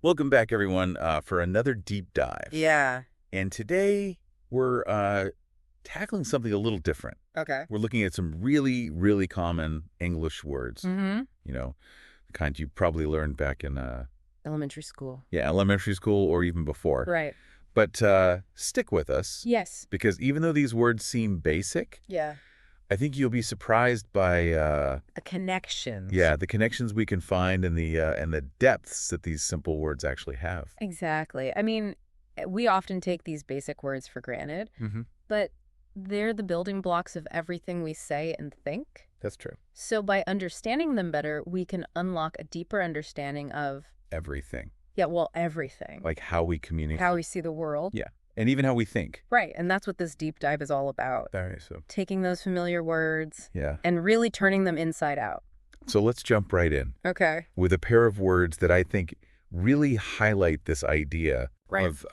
Welcome back, everyone, for another deep dive. Yeah. And today we're tackling something a little different. Okay. We're looking at some really, really common English words. Mm-hmm. The kind you probably learned back in, Elementary school. elementary school or even before. Right. But stick with us Yes. because even though these words seem basic, Yeah. I think you'll be surprised by, The connections. the connections we can find and the depths that these simple words actually have. Exactly. I mean, we often take these basic words for granted, Mm-hmm. but they're the building blocks of everything we say and think. That's true. So by understanding them better, we can unlock a deeper understanding of, Everything. everything. Like how we communicate. How we see the world. Yeah. And even how we think. Right. And that's what this deep dive is all about. Very so. Taking those familiar words Yeah. and really turning them inside out. So let's jump right in Okay. with a pair of words that I think really highlight this idea Right. of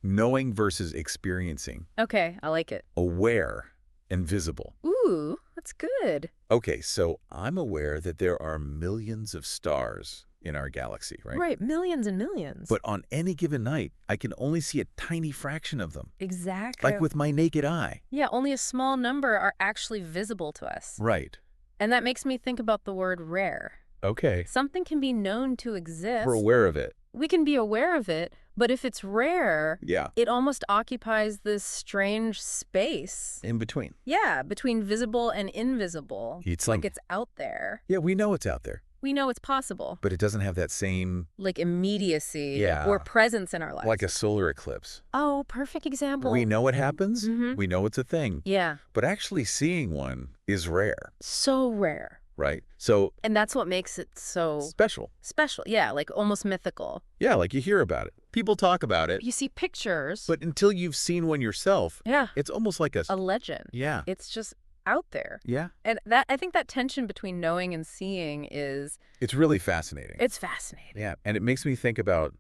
knowing versus experiencing, Okay. I like it. aware and visible. Ooh, that's good. Okay, so I'm aware that there are millions of stars in our galaxy, right? Right, millions and millions. But on any given night, I can only see a tiny fraction of them, Exactly. like with my naked eye. Yeah, only a small number are actually visible to us. Right. And that makes me think about the word rare. Okay. Something can be known to exist. We're aware of it. We can be aware of it, but if it's rare, Yeah. it almost occupies this strange space. In between. Yeah, between visible and invisible. It's like like, it's out there. yeah, we know it's out there, We know it's possible. but it doesn't have that same, Like immediacy Yeah. or presence in our lives. like a solar eclipse. Oh, perfect example. We know it happens. Mhm. We know it's a thing. Yeah, But actually seeing one is rare, so rare. right? So And that's what makes it so special. special. Yeah, like almost mythical. Yeah, like you hear about it. People talk about it. You see pictures. But until you've seen one yourself, yeah, it's almost like a legend. yeah. It's just out there. Yeah. And I think that tension between knowing and seeing It's really fascinating. it's fascinating. Yeah. And it makes me think about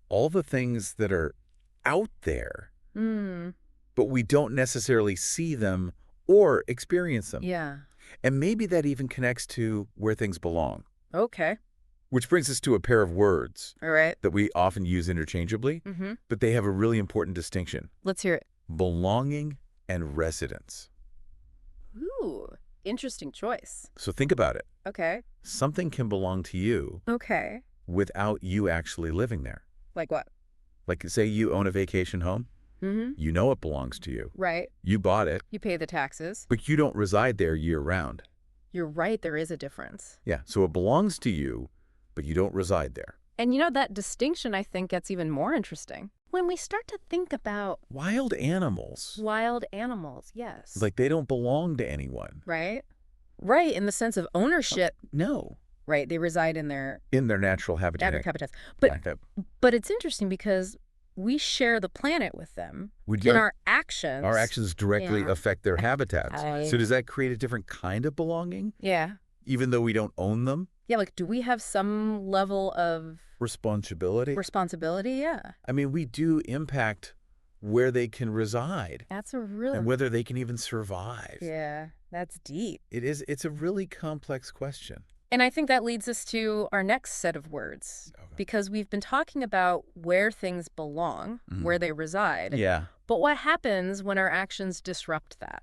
all the things that are out there, Mm, but we don't necessarily see them or experience them. yeah. And maybe that even connects to where things belong. Okay. Which brings us to a pair of words All right. that we often use interchangeably, Mm-hmm. but they have a really important distinction. Let's hear it. Belonging and residence. Ooh, interesting choice. So think about it. Okay. Something can belong to you Okay. without you actually living there. Like what? Like say you own a vacation home, Mm-hmm. you know it belongs to you. Right. You bought it, You pay the taxes. but you don't reside there year-round. You're right. There is a difference. Yeah, so it belongs to you, but you don't reside there. And that distinction, I think, gets even more interesting. When we start to think about Wild animals, wild animals, yes. like they don't belong to anyone. right? Right, in the sense of ownership. No, Right, they reside in their in their natural habitat. habitats. But Yeah, but it's interesting because we share the planet with them we in don't- our actions. Our actions directly Yeah. affect their habitats. I- So does that create a different kind of belonging, Yeah. even though we don't own them? Yeah, like do we have some level of Responsibility? responsibility? Yeah. I mean, we do impact where they can reside That's a really and whether they can even survive. Yeah, that's deep. It's a really complex question. And I think that leads us to our next set of words. Okay. Because we've been talking about where things belong, Mhm. where they reside. Yeah, But what happens when our actions disrupt that?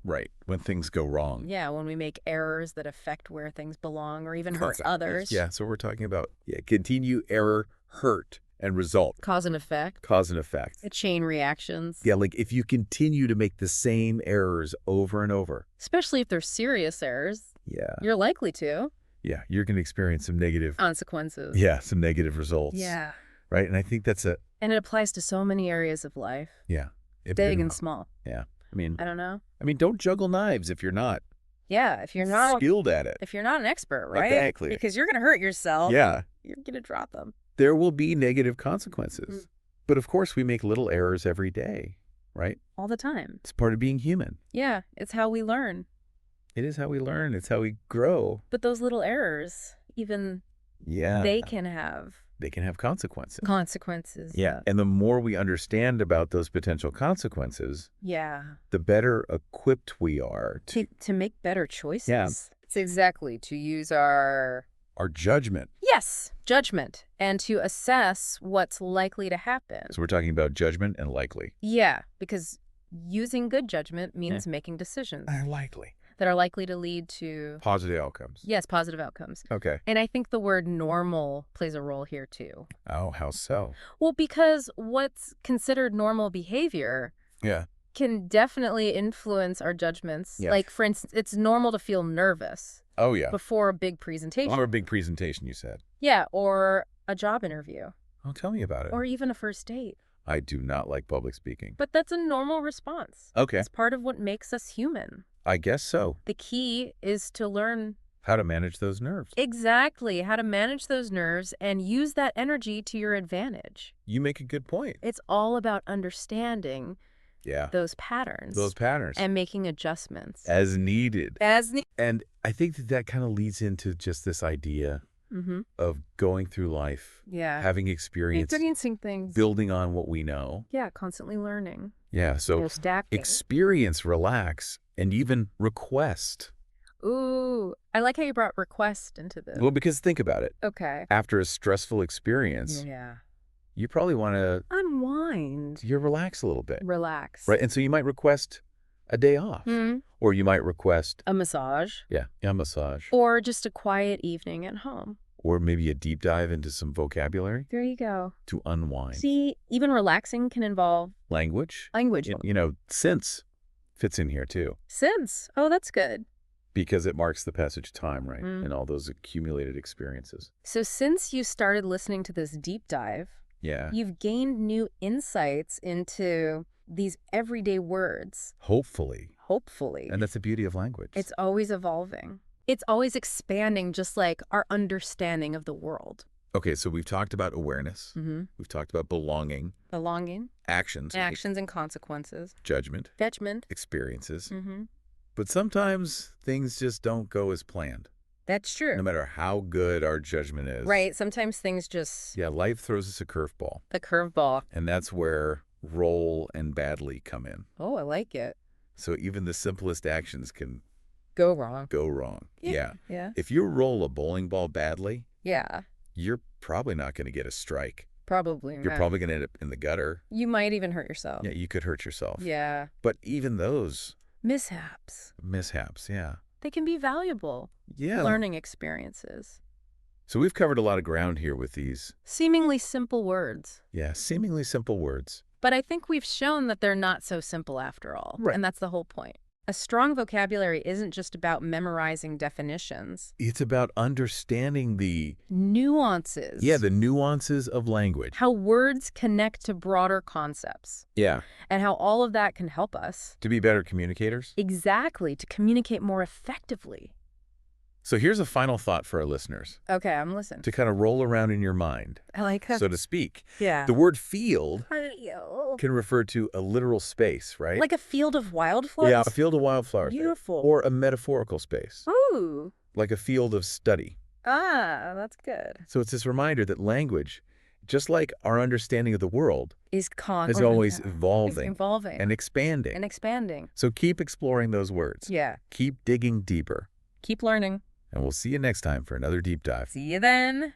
right. When things go wrong. Yeah, when we make errors that affect where things belong or even hurt Exactly. others. Yeah, so we're talking about continue, error, hurt, and result. Cause and effect. Cause and effect. Chain reactions. Yeah, like if you continue to make the same errors over and over, Especially if they're serious errors, yeah, you're likely to. you're going to experience some negative, Consequences. some negative results. Yeah. Right? And I think that's And it applies to so many areas of life, it big and small. I mean, I don't know. don't juggle knives if you're not Yeah, if you're not skilled at it. an expert, right? Exactly. Because you're going to hurt yourself. Yeah, You're going to drop them. there will be negative consequences. Mm. But of course, we make little errors every day, right? All the time. It's part of being human. Yeah, it's how we learn. It is how we learn. It's how we grow. But those little errors, even Yeah. they can have They can have consequences. consequences. Yeah. And the more we understand about those potential consequences, Yeah. the better equipped we are to To make better choices. Yeah. It's exactly to use our Our judgment. Yes, judgment, and to assess what's likely to happen. So we're talking about judgment and likely. Yeah, because using good judgment means making decisions Likely. that are likely to lead to, Positive outcomes. yes, positive outcomes. Okay. And I think the word normal plays a role here too. Oh, how so? Well, because what's considered normal behavior Yeah. can definitely influence our judgments. Yeah. Like, for instance, it's normal to feel nervous Oh, yeah. before a big presentation. Or a big presentation, you said. Yeah, or a job interview, Oh, tell me about it. or even a first date. I do not like public speaking. But that's a normal response. Okay. It's part of what makes us human. I guess so. The key is to learn How to manage those nerves. exactly how to manage those nerves and use that energy to your advantage. You make a good point. It's all about understanding Yeah. those patterns Those patterns. and making adjustments. As needed. As And I think that kind of leads into just this idea of going through life, Yeah. having experience, Experiencing things. building on what we know. Yeah, constantly learning. Yeah, so Stacking. experience, relax, and even request. Ooh, I like how you brought request into this. Well, because think about it. Okay. After a stressful experience, Yeah. you probably want to Unwind. relax a little bit, Relax. right? And so you might request a day off, Mhm. or you might request, A massage. a massage, Or just a quiet evening at home. or maybe a deep dive into some vocabulary There you go. to unwind. See, even relaxing can involve Language, language. sense fits in here too, Sense. Oh, that's good. because it marks the passage of time, right? Mm. And all those accumulated experiences. So since you started listening to this deep dive, Yeah. you've gained new insights into these everyday words, Hopefully. hopefully. And that's the beauty of language. It's always evolving. It's always expanding, just like our understanding of the world. Okay, so we've talked about awareness. Mm-hmm. We've talked about belonging, Belonging, actions, actions and consequences, judgment, judgment. experiences. Mm-hmm. But sometimes things just don't go as planned, That's true. no matter how good our judgment is. Right. Sometimes things just, Yeah, life throws us a curveball. the curveball. And that's where roll and badly come in. Oh, I like it. So even the simplest actions can Go wrong. go wrong. Yeah. Yeah. If you roll a bowling ball badly, Yeah. you're probably not going to get a strike. Probably. You're not. probably going to end up in the gutter. You might even hurt yourself. Yeah, you could hurt yourself. Yeah. But even those Mishaps. mishaps, yeah. They can be valuable Yeah. learning experiences. So we've covered a lot of ground here with these, Seemingly simple words. seemingly simple words. But I think we've shown that they're not so simple after all. Right. And that's the whole point. A strong vocabulary isn't just about memorizing definitions. It's about understanding the Nuances. the nuances of language. How words connect to broader concepts. Yeah. And how all of that can help us. To be better communicators. Exactly. To communicate more effectively. So here's a final thought for our listeners Okay, I'm listening. to kind of roll around in your mind, I like that. so to speak. Yeah. The word field Like can refer to a literal space, right? a field of wildflowers? Yeah, a field of wildflowers. Beautiful. Or a metaphorical space, Ooh. like a field of study. Ah, that's good. So it's this reminder that language, just like our understanding of the world, Is is always evolving and and expanding. and expanding. So keep exploring those words. Yeah. Keep digging deeper. Keep learning. And we'll see you next time for another deep dive. See you then.